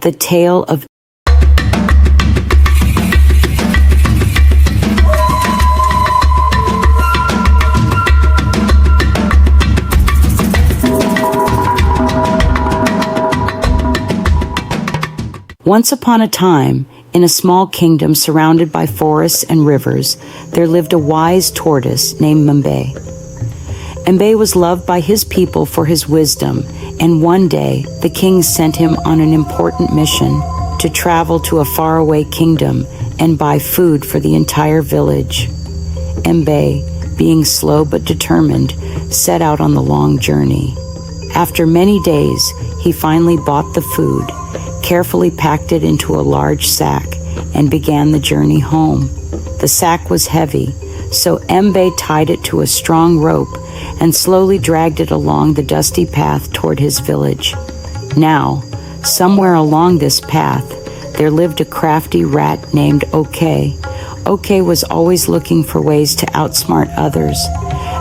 The Tale of Once upon a time, in a small kingdom surrounded by forests and rivers, there lived a wise tortoise named Mbe. Mbe was loved by his people for his wisdom, and one day the king sent him on an important mission to travel to a faraway kingdom and buy food for the entire village. Mbe, being slow but determined, set out on the long journey. After many days, he finally bought the food, carefully packed it into a large sack, and began the journey home. The sack was heavy, so Mbe tied it to a strong rope and slowly dragged it along the dusty path toward his village. Now, somewhere along this path, there lived a crafty rat named OK. OK was always looking for ways to outsmart others.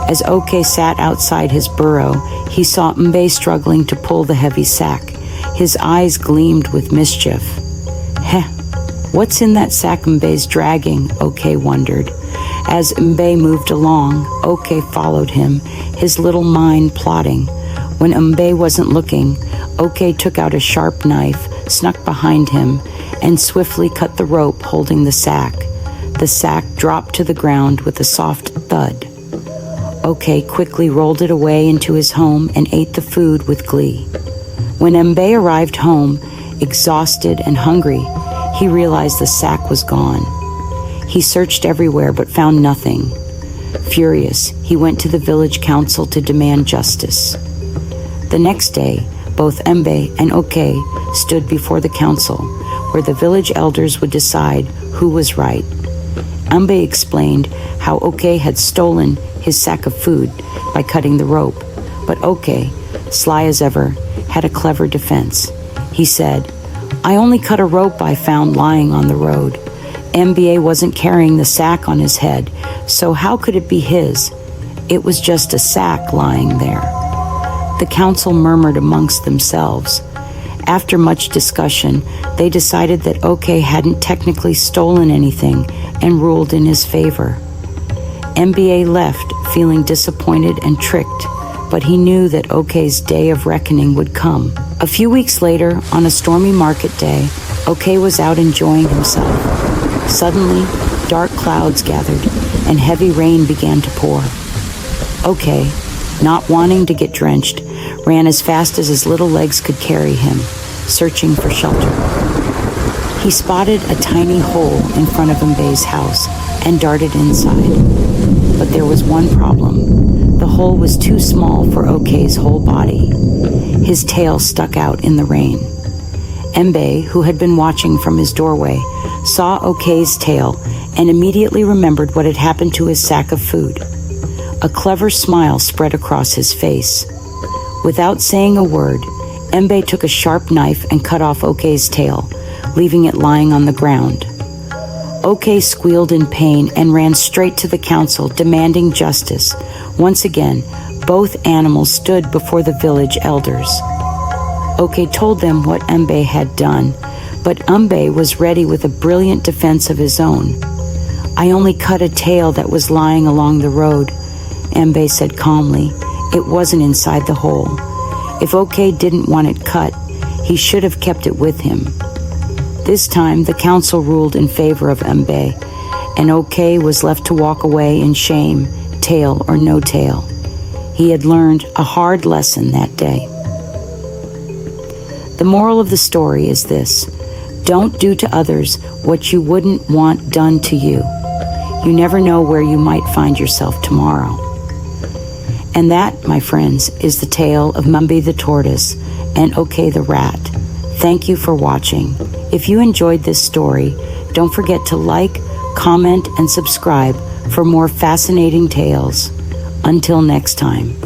As OK sat outside his burrow, he saw Mbe struggling to pull the heavy sack. His eyes gleamed with mischief. Heh, what's in that sack Mbe's dragging? OK wondered. As Mbe moved along, OK followed him, his little mind plotting. When Mbe wasn't looking, OK took out a sharp knife, snuck behind him, and swiftly cut the rope holding the sack. The sack dropped to the ground with a soft thud. OK quickly rolled it away into his home and ate the food with glee. When Mbe arrived home, exhausted and hungry, he realized the sack was gone. He searched everywhere but found nothing. Furious, he went to the village council to demand justice. The next day, both Mbe and OK stood before the council, where the village elders would decide who was right. Mbe explained how OK had stolen his sack of food by cutting the rope, but OK, sly as ever, had a clever defense. He said, "I only cut a rope I found lying on the road. Mbe wasn't carrying the sack on his head, so how could it be his? It was just a sack lying there." The council murmured amongst themselves. After much discussion, they decided that OK hadn't technically stolen anything and ruled in his favor. Mbe left, feeling disappointed and tricked, but he knew that OK's day of reckoning would come. A few weeks later, on a stormy market day, OK was out enjoying himself. Suddenly, dark clouds gathered, and heavy rain began to pour. OK, not wanting to get drenched, ran as fast as his little legs could carry him, searching for shelter. He spotted a tiny hole in front of Mbe's house and darted inside. But there was one problem. The hole was too small for OK's whole body. His tail stuck out in the rain. Mbe, who had been watching from his doorway, saw OK's tail and immediately remembered what had happened to his sack of food. A clever smile spread across his face. Without saying a word, Mbe took a sharp knife and cut off OK's tail, leaving it lying on the ground. OK squealed in pain and ran straight to the council, demanding justice. Once again, both animals stood before the village elders. OK told them what Mbe had done, but Mbe was ready with a brilliant defense of his own. "I only cut a tail that was lying along the road," Mbe said calmly. "It wasn't inside the hole. If OK didn't want it cut, he should have kept it with him." This time, the council ruled in favor of Mbe, and OK was left to walk away in shame, tail or no tail. He had learned a hard lesson that day. The moral of the story is this: don't do to others what you wouldn't want done to you. You never know where you might find yourself tomorrow. And that, my friends, is the tale of Mbe the tortoise and OK the rat. Thank you for watching. If you enjoyed this story, don't forget to like, comment, and subscribe for more fascinating tales. Until next time.